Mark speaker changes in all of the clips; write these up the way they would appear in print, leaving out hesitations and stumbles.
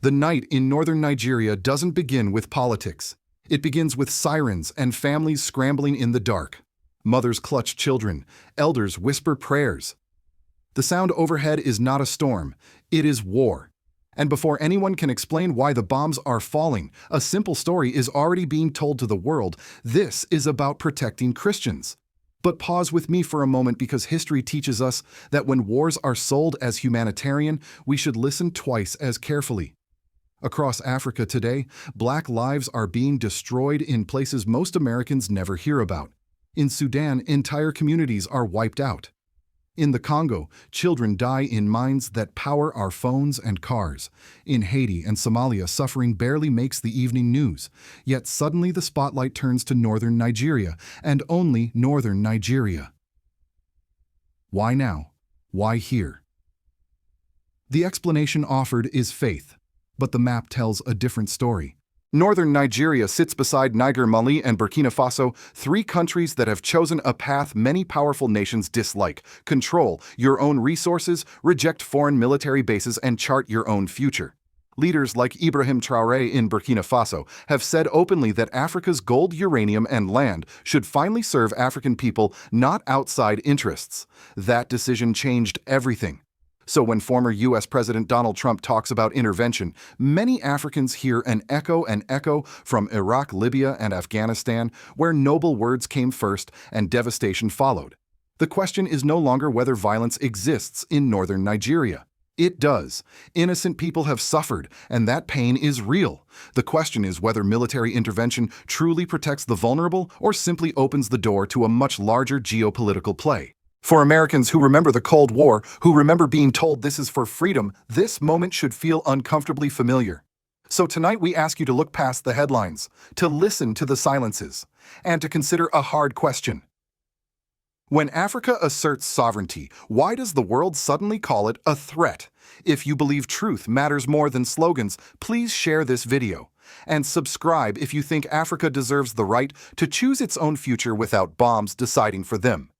Speaker 1: The night in northern Nigeria doesn't begin with politics. It begins with sirens and families scrambling in the dark. Mothers clutch children, elders whisper prayers. The sound overhead is not a storm, it is war. And before anyone can explain why the bombs are falling, a simple story is already being told to the world. This is about protecting Christians. But pause with me for a moment, because history teaches us that when wars are sold as humanitarian, we should listen twice as carefully. Across Africa today, Black lives are being destroyed in places most Americans never hear about. In Sudan, entire communities are wiped out. In the Congo, children die in mines that power our phones and cars. In Haiti and Somalia, suffering barely makes the evening news. Yet suddenly the spotlight turns to northern Nigeria, and only northern Nigeria. Why now? Why here? The explanation offered is faith, but the map tells a different story. Northern Nigeria sits beside Niger, Mali, and Burkina Faso, three countries that have chosen a path many powerful nations dislike: control your own resources, reject foreign military bases, and chart your own future. Leaders like Ibrahim Traoré in Burkina Faso have said openly that Africa's gold, uranium, and land should finally serve African people, not outside interests. That decision changed everything. So when former U.S. President Donald Trump talks about intervention, many Africans hear an echo from Iraq, Libya, and Afghanistan, where noble words came first and devastation followed. The question is no longer whether violence exists in northern Nigeria. It does. Innocent people have suffered, and that pain is real. The question is whether military intervention truly protects the vulnerable or simply opens the door to a much larger geopolitical play. For Americans who remember the Cold War, who remember being told this is for freedom, this moment should feel uncomfortably familiar. So tonight we ask you to look past the headlines, to listen to the silences, and to consider a hard question. When Africa asserts sovereignty, why does the world suddenly call it a threat? If you believe truth matters more than slogans, please share this video. And subscribe if you think Africa deserves the right to choose its own future without bombs deciding for them.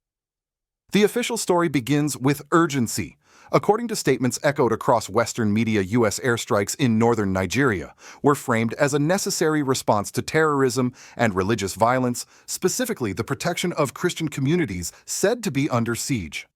Speaker 1: The official story begins with urgency. According to statements echoed across Western media, U.S. airstrikes in northern Nigeria were framed as a necessary response to terrorism and religious violence, specifically the protection of Christian communities said to be under siege.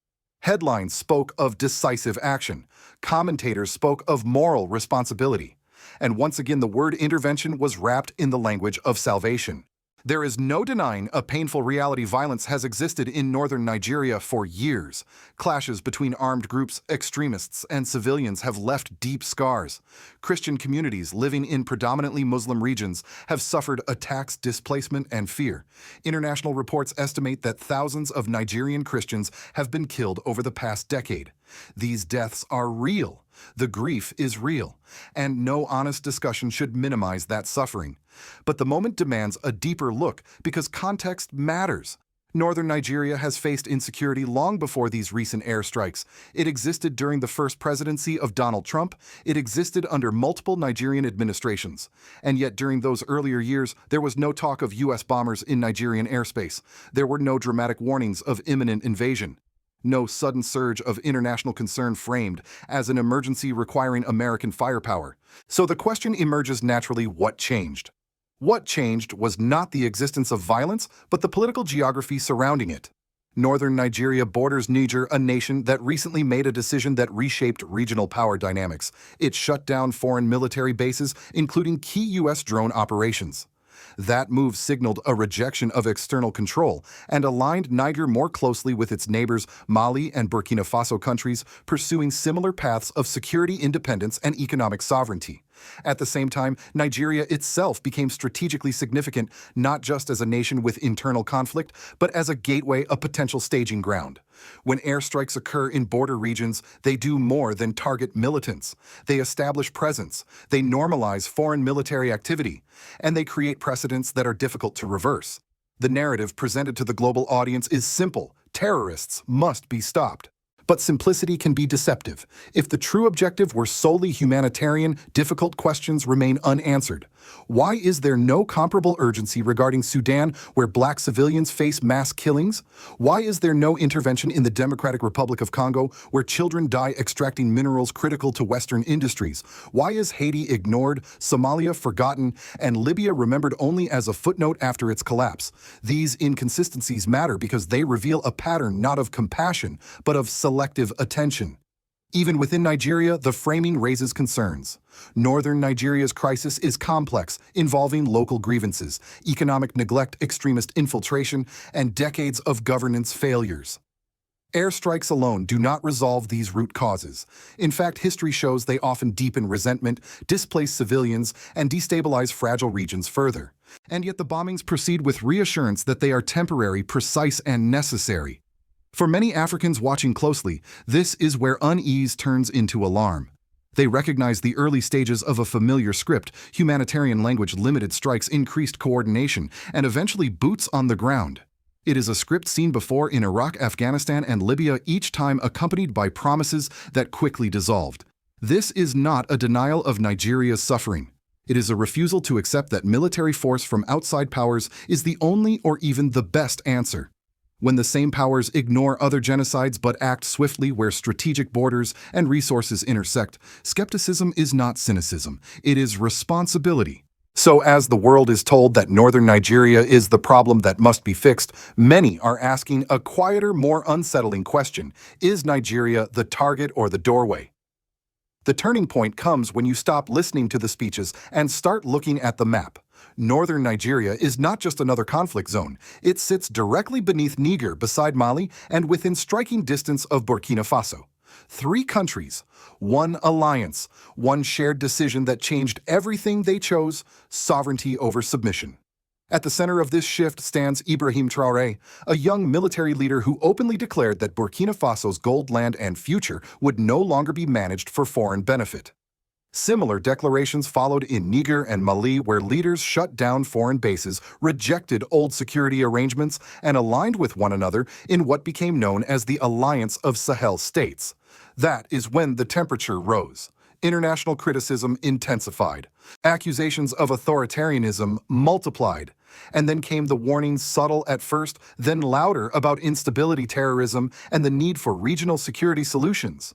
Speaker 1: Headlines spoke of decisive action. Commentators spoke of moral responsibility. And once again, the word intervention was wrapped in the language of salvation. There is no denying a painful reality: violence has existed in northern Nigeria for years. Clashes between armed groups, extremists, and civilians have left deep scars. Christian communities living in predominantly Muslim regions have suffered attacks, displacement, and fear. International reports estimate that thousands of Nigerian Christians have been killed over the past decade. These deaths are real. The grief is real, and no honest discussion should minimize that suffering. But the moment demands a deeper look, because context matters. Northern Nigeria has faced insecurity long before these recent airstrikes. It existed during the first presidency of Donald Trump. It existed under multiple Nigerian administrations. And yet during those earlier years, there was no talk of U.S. bombers in Nigerian airspace. There were no dramatic warnings of imminent invasion. No sudden surge of international concern framed as an emergency requiring American firepower. So the question emerges naturally: what changed? What changed was not the existence of violence, but the political geography surrounding it. Northern Nigeria borders Niger, a nation that recently made a decision that reshaped regional power dynamics. It shut down foreign military bases, including key U.S. drone operations. That move signaled a rejection of external control and aligned Niger more closely with its neighbors Mali and Burkina Faso, countries pursuing similar paths of security, independence, and economic sovereignty. At the same time, Nigeria itself became strategically significant, not just as a nation with internal conflict, but as a gateway, a potential staging ground. When airstrikes occur in border regions, they do more than target militants. They establish presence, they normalize foreign military activity, and they create precedents that are difficult to reverse. The narrative presented to the global audience is simple: terrorists must be stopped. But simplicity can be deceptive. If the true objective were solely humanitarian, difficult questions remain unanswered. Why is there no comparable urgency regarding Sudan, where black civilians face mass killings? Why is there no intervention in the Democratic Republic of Congo, where children die extracting minerals critical to Western industries? Why is Haiti ignored, Somalia forgotten, and Libya remembered only as a footnote after its collapse? These inconsistencies matter because they reveal a pattern not of compassion, but of selective attention. Even within Nigeria, the framing raises concerns. Northern Nigeria's crisis is complex, involving local grievances, economic neglect, extremist infiltration, and decades of governance failures. Airstrikes alone do not resolve these root causes. In fact, history shows they often deepen resentment, displace civilians, and destabilize fragile regions further. And yet the bombings proceed with reassurance that they are temporary, precise, and necessary. For many Africans watching closely, this is where unease turns into alarm. They recognize the early stages of a familiar script: humanitarian language, limited strikes, increased coordination, and eventually boots on the ground. It is a script seen before in Iraq, Afghanistan, and Libya, each time accompanied by promises that quickly dissolved. This is not a denial of Nigeria's suffering. It is a refusal to accept that military force from outside powers is the only or even the best answer. When the same powers ignore other genocides but act swiftly where strategic borders and resources intersect, skepticism is not cynicism, it is responsibility. So as the world is told that northern Nigeria is the problem that must be fixed, many are asking a quieter, more unsettling question: is Nigeria the target or the doorway? The turning point comes when you stop listening to the speeches and start looking at the map. Northern Nigeria is not just another conflict zone. It sits directly beneath Niger, beside Mali, and within striking distance of Burkina Faso. 3 countries, 1 alliance, 1 shared decision that changed everything they chose: sovereignty over submission. At the center of this shift stands Ibrahim Traoré, a young military leader who openly declared that Burkina Faso's gold, land, and future would no longer be managed for foreign benefit. Similar declarations followed in Niger and Mali, where leaders shut down foreign bases, rejected old security arrangements, and aligned with one another in what became known as the Alliance of Sahel States. That is when the temperature rose. International criticism intensified. Accusations of authoritarianism multiplied. And then came the warnings, subtle at first, then louder, about instability, terrorism, and the need for regional security solutions.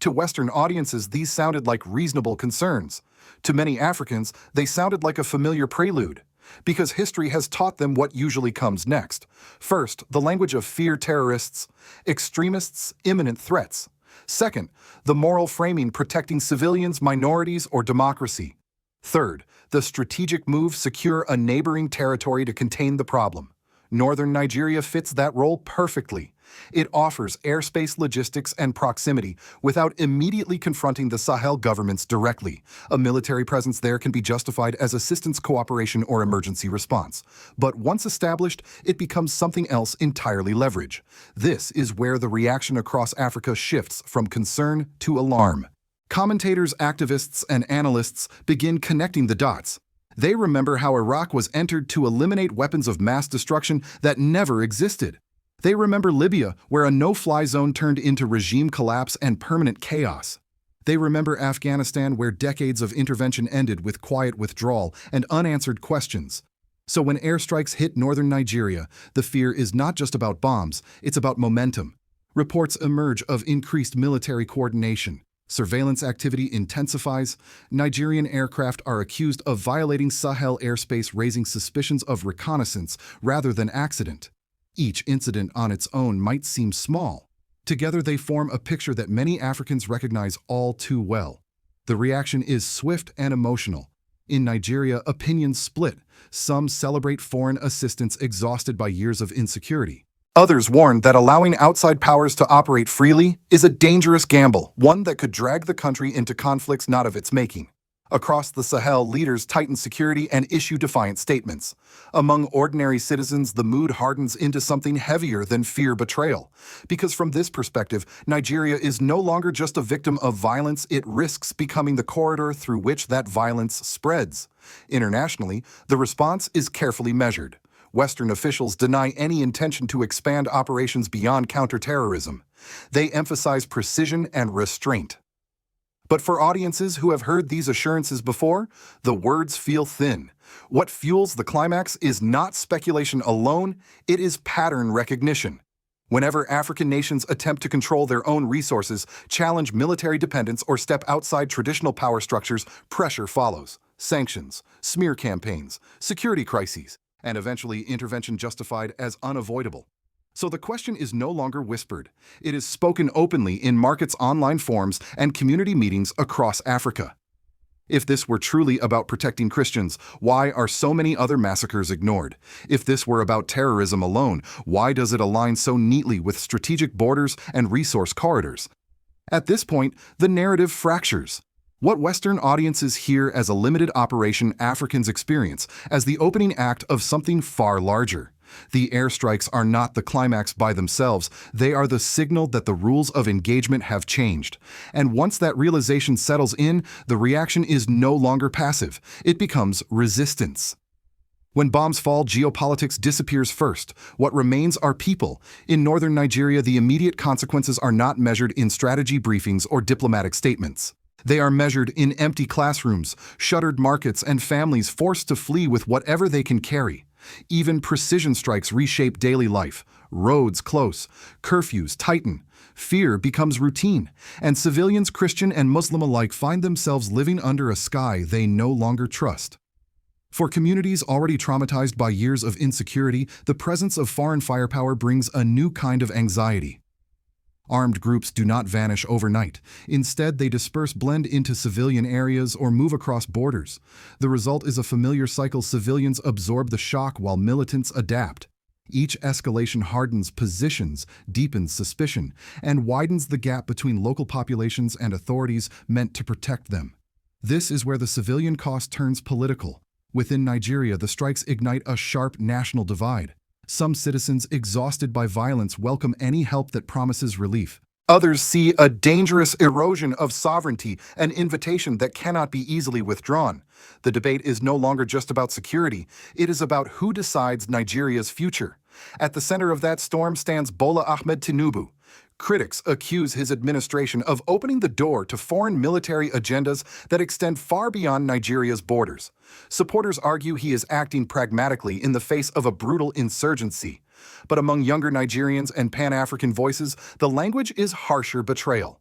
Speaker 1: To Western audiences, these sounded like reasonable concerns. To many Africans, they sounded like a familiar prelude, because history has taught them what usually comes next. First, the language of fear: terrorists, extremists, imminent threats. Second, the moral framing protecting civilians, minorities, or democracy. Third, the strategic move: secure a neighboring territory to contain the problem. Northern Nigeria fits that role perfectly. It offers airspace, logistics, and proximity without immediately confronting the Sahel governments directly. A military presence there can be justified as assistance, cooperation, or emergency response. But once established, it becomes something else entirely: leverage. This is where the reaction across Africa shifts from concern to alarm. Commentators, activists, and analysts begin connecting the dots. They remember how Iraq was entered to eliminate weapons of mass destruction that never existed. They remember Libya, where a no-fly zone turned into regime collapse and permanent chaos. They remember Afghanistan, where decades of intervention ended with quiet withdrawal and unanswered questions. So when airstrikes hit northern Nigeria, the fear is not just about bombs, it's about momentum. Reports emerge of increased military coordination. Surveillance activity intensifies. Nigerian aircraft are accused of violating Sahel airspace, raising suspicions of reconnaissance rather than accident. Each incident on its own might seem small. Together they form a picture that many Africans recognize all too well. The reaction is swift and emotional. In Nigeria, opinions split. Some celebrate foreign assistance, exhausted by years of insecurity. Others warn that allowing outside powers to operate freely is a dangerous gamble, one that could drag the country into conflicts not of its making. Across the Sahel, leaders tighten security and issue defiant statements. Among ordinary citizens, the mood hardens into something heavier than fear: betrayal. Because from this perspective, Nigeria is no longer just a victim of violence, it risks becoming the corridor through which that violence spreads. Internationally, the response is carefully measured. Western officials deny any intention to expand operations beyond counterterrorism. They emphasize precision and restraint. But for audiences who have heard these assurances before, the words feel thin. What fuels the climax is not speculation alone, it is pattern recognition. Whenever African nations attempt to control their own resources, challenge military dependence, or step outside traditional power structures, pressure follows. Sanctions, smear campaigns, security crises, and eventually intervention justified as unavoidable. So the question is no longer whispered. It is spoken openly in markets' online forums and community meetings across Africa. If this were truly about protecting Christians, why are so many other massacres ignored? If this were about terrorism alone, why does it align so neatly with strategic borders and resource corridors? At this point, the narrative fractures. What Western audiences hear as a limited operation, Africans experience as the opening act of something far larger. The airstrikes are not the climax by themselves, they are the signal that the rules of engagement have changed. And once that realization settles in, the reaction is no longer passive, it becomes resistance. When bombs fall, geopolitics disappears first. What remains are people. In northern Nigeria, the immediate consequences are not measured in strategy briefings or diplomatic statements. They are measured in empty classrooms, shuttered markets, and families forced to flee with whatever they can carry. Even precision strikes reshape daily life. Roads close, curfews tighten, fear becomes routine, and civilians, Christian and Muslim alike, find themselves living under a sky they no longer trust. For communities already traumatized by years of insecurity, the presence of foreign firepower brings a new kind of anxiety. Armed groups do not vanish overnight. Instead, they disperse, blend into civilian areas, or move across borders. The result is a familiar cycle: civilians absorb the shock while militants adapt. Each escalation hardens positions, deepens suspicion, and widens the gap between local populations and authorities meant to protect them. This is where the civilian cost turns political. Within Nigeria, the strikes ignite a sharp national divide. Some citizens, exhausted by violence, welcome any help that promises relief. Others see a dangerous erosion of sovereignty, an invitation that cannot be easily withdrawn. The debate is no longer just about security, it is about who decides Nigeria's future. At the center of that storm stands Bola Ahmed Tinubu. Critics accuse his administration of opening the door to foreign military agendas that extend far beyond Nigeria's borders. Supporters argue he is acting pragmatically in the face of a brutal insurgency. But among younger Nigerians and Pan-African voices, the language is harsher: betrayal.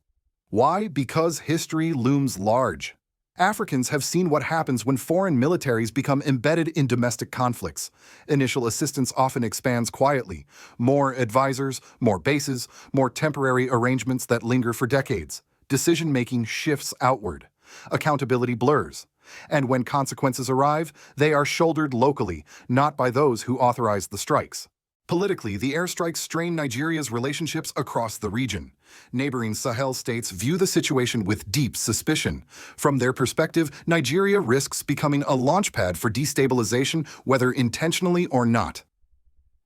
Speaker 1: Why? Because history looms large. Africans have seen what happens when foreign militaries become embedded in domestic conflicts. Initial assistance often expands quietly. More advisors, more bases, more temporary arrangements that linger for decades. Decision-making shifts outward. Accountability blurs. And when consequences arrive, they are shouldered locally, not by those who authorized the strikes. Politically, the airstrikes strain Nigeria's relationships across the region. Neighboring Sahel states view the situation with deep suspicion. From their perspective, Nigeria risks becoming a launchpad for destabilization, whether intentionally or not.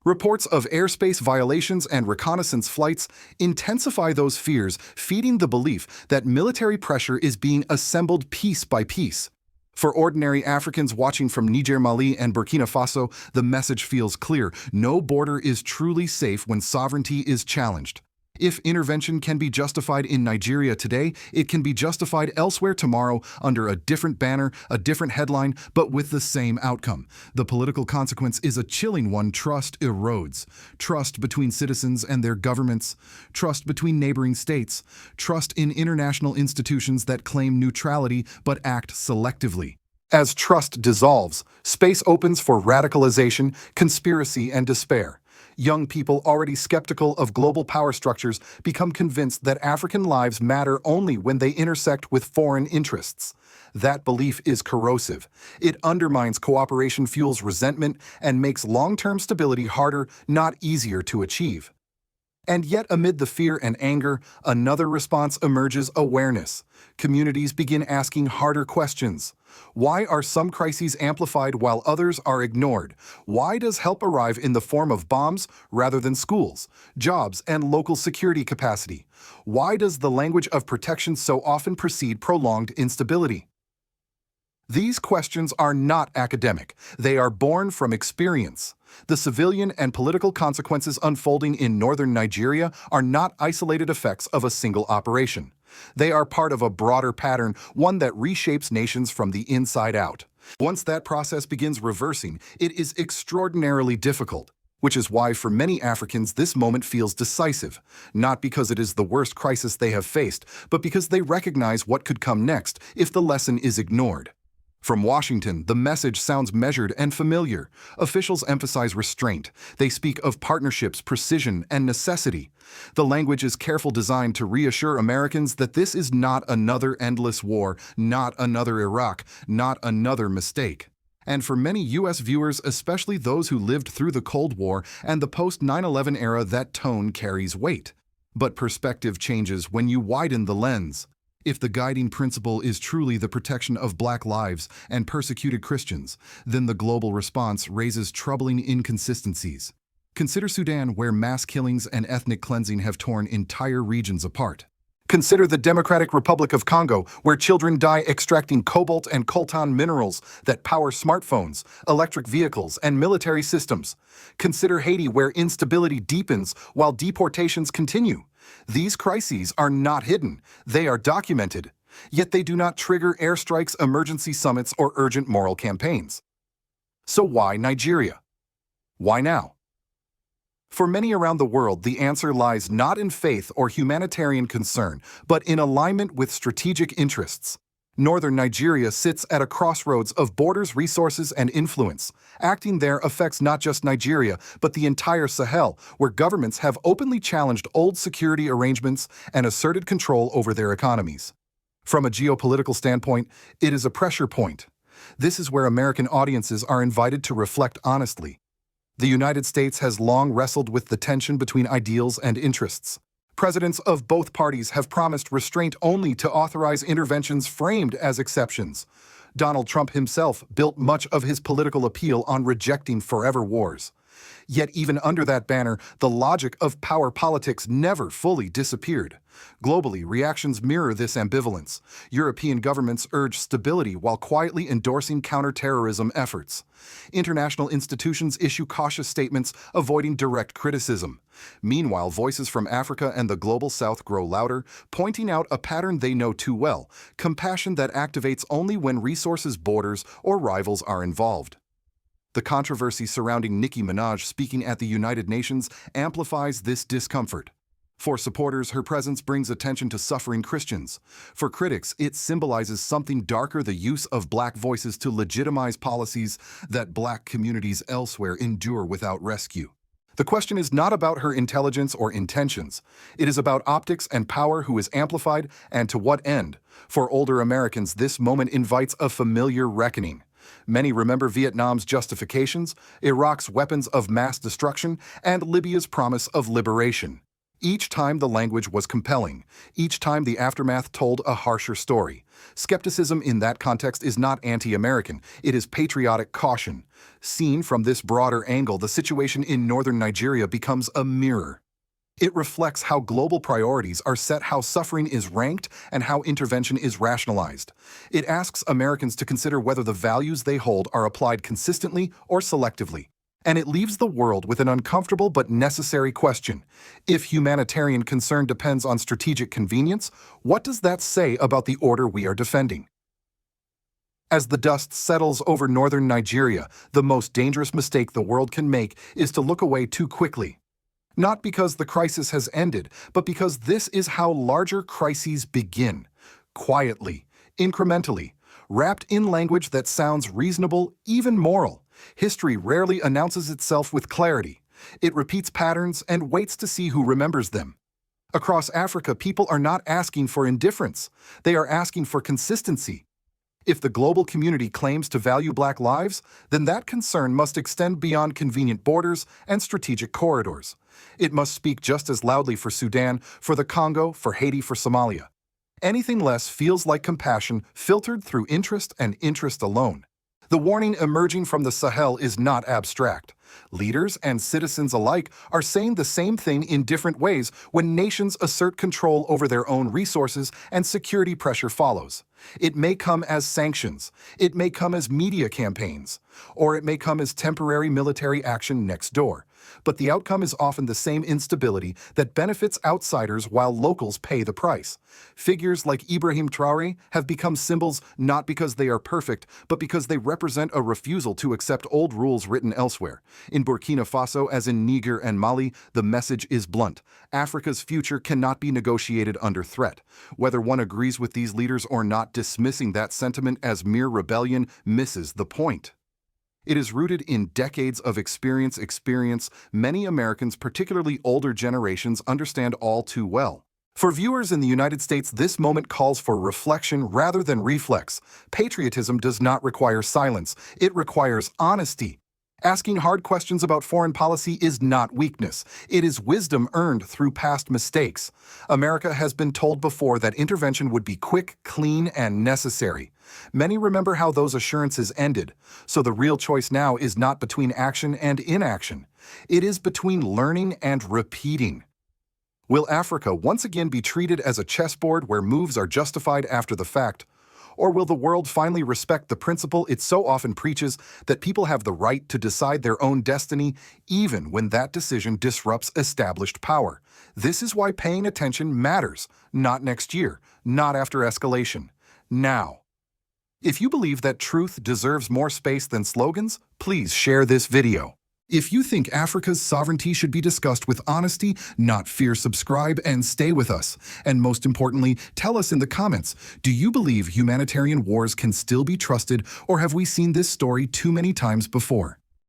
Speaker 1: Reports of airspace violations and reconnaissance flights intensify those fears, feeding the belief that military pressure is being assembled piece by piece. For ordinary Africans watching from Niger, Mali, and Burkina Faso, the message feels clear: no border is truly safe when sovereignty is challenged. If intervention can be justified in Nigeria today, it can be justified elsewhere tomorrow under a different banner, a different headline, but with the same outcome. The political consequence is a chilling one: trust erodes. Trust between citizens and their governments, trust between neighboring states, trust in international institutions that claim neutrality but act selectively. As trust dissolves, space opens for radicalization, conspiracy, and despair. Young people already skeptical of global power structures become convinced that African lives matter only when they intersect with foreign interests. That belief is corrosive. It undermines cooperation, fuels resentment, and makes long-term stability harder, not easier to achieve. And yet, amid the fear and anger, another response emerges: awareness. Communities begin asking harder questions. Why are some crises amplified while others are ignored? Why does help arrive in the form of bombs rather than schools, jobs, and local security capacity? Why does the language of protection so often precede prolonged instability? These questions are not academic. They are born from experience. The civilian and political consequences unfolding in northern Nigeria are not isolated effects of a single operation. They are part of a broader pattern, one that reshapes nations from the inside out. Once that process begins reversing, it is extraordinarily difficult, which is why for many Africans this moment feels decisive, not because it is the worst crisis they have faced, but because they recognize what could come next if the lesson is ignored. From Washington, the message sounds measured and familiar. Officials emphasize restraint. They speak of partnerships, precision, and necessity. The language is carefully designed to reassure Americans that this is not another endless war, not another Iraq, not another mistake. And for many U.S. viewers, especially those who lived through the Cold War and the post-9/11 era, that tone carries weight. But perspective changes when you widen the lens. If the guiding principle is truly the protection of Black lives and persecuted Christians, then the global response raises troubling inconsistencies. Consider Sudan, where mass killings and ethnic cleansing have torn entire regions apart. Consider the Democratic Republic of Congo, where children die extracting cobalt and coltan minerals that power smartphones, electric vehicles, and military systems. Consider Haiti, where instability deepens while deportations continue. These crises are not hidden, they are documented. Yet they do not trigger airstrikes, emergency summits, or urgent moral campaigns. So why Nigeria? Why now? For many around the world, the answer lies not in faith or humanitarian concern, but in alignment with strategic interests. Northern Nigeria sits at a crossroads of borders, resources, and influence. Acting there affects not just Nigeria, but the entire Sahel, where governments have openly challenged old security arrangements and asserted control over their economies. From a geopolitical standpoint, it is a pressure point. This is where American audiences are invited to reflect honestly. The United States has long wrestled with the tension between ideals and interests. Presidents of both parties have promised restraint only to authorize interventions framed as exceptions. Donald Trump himself built much of his political appeal on rejecting forever wars. Yet even under that banner, the logic of power politics never fully disappeared. Globally, reactions mirror this ambivalence. European governments urge stability while quietly endorsing counterterrorism efforts. International institutions issue cautious statements, avoiding direct criticism. Meanwhile, voices from Africa and the global South grow louder, pointing out a pattern they know too well: compassion that activates only when resources, borders, or rivals are involved. The controversy surrounding Nicki Minaj speaking at the United Nations amplifies this discomfort. For supporters, her presence brings attention to suffering Christians. For critics, it symbolizes something darker: the use of Black voices to legitimize policies that Black communities elsewhere endure without rescue. The question is not about her intelligence or intentions. It is about optics and power, who is amplified, and to what end. For older Americans, this moment invites a familiar reckoning. Many remember Vietnam's justifications, Iraq's weapons of mass destruction, and Libya's promise of liberation. Each time the language was compelling. Each time the aftermath told a harsher story. Skepticism in that context is not anti-American, it is patriotic caution. Seen from this broader angle, the situation in northern Nigeria becomes a mirror. It reflects how global priorities are set, how suffering is ranked, and how intervention is rationalized. It asks Americans to consider whether the values they hold are applied consistently or selectively. And it leaves the world with an uncomfortable but necessary question. If humanitarian concern depends on strategic convenience, what does that say about the order we are defending? As the dust settles over northern Nigeria, the most dangerous mistake the world can make is to look away too quickly. Not because the crisis has ended, but because this is how larger crises begin. Quietly, incrementally, wrapped in language that sounds reasonable, even moral. History rarely announces itself with clarity. It repeats patterns and waits to see who remembers them. Across Africa, people are not asking for indifference. They are asking for consistency. If the global community claims to value Black lives, then that concern must extend beyond convenient borders and strategic corridors. It must speak just as loudly for Sudan, for the Congo, for Haiti, for Somalia. Anything less feels like compassion filtered through interest and interest alone. The warning emerging from the Sahel is not abstract. Leaders and citizens alike are saying the same thing in different ways when nations assert control over their own resources and security pressure follows. It may come as sanctions, it may come as media campaigns, or it may come as temporary military action next door. But the outcome is often the same instability that benefits outsiders while locals pay the price. Figures like Ibrahim Traoré have become symbols not because they are perfect, but because they represent a refusal to accept old rules written elsewhere. In Burkina Faso, as in Niger and Mali, the message is blunt. Africa's future cannot be negotiated under threat. Whether one agrees with these leaders or not, dismissing that sentiment as mere rebellion misses the point. It is rooted in decades of experience many Americans, particularly older generations, understand all too well. For viewers in the United States, this moment calls for reflection rather than reflex. Patriotism does not require silence. It requires honesty. Asking hard questions about foreign policy is not weakness. It is wisdom earned through past mistakes. America has been told before that intervention would be quick, clean, and necessary. Many remember how those assurances ended, so the real choice now is not between action and inaction. It is between learning and repeating. Will Africa once again be treated as a chessboard where moves are justified after the fact? Or will the world finally respect the principle it so often preaches that people have the right to decide their own destiny, even when that decision disrupts established power? This is why paying attention matters, not next year, not after escalation, now. If you believe that truth deserves more space than slogans, please share this video. If you think Africa's sovereignty should be discussed with honesty, not fear, subscribe and stay with us. And most importantly, tell us in the comments, do you believe humanitarian wars can still be trusted, or have we seen this story too many times before?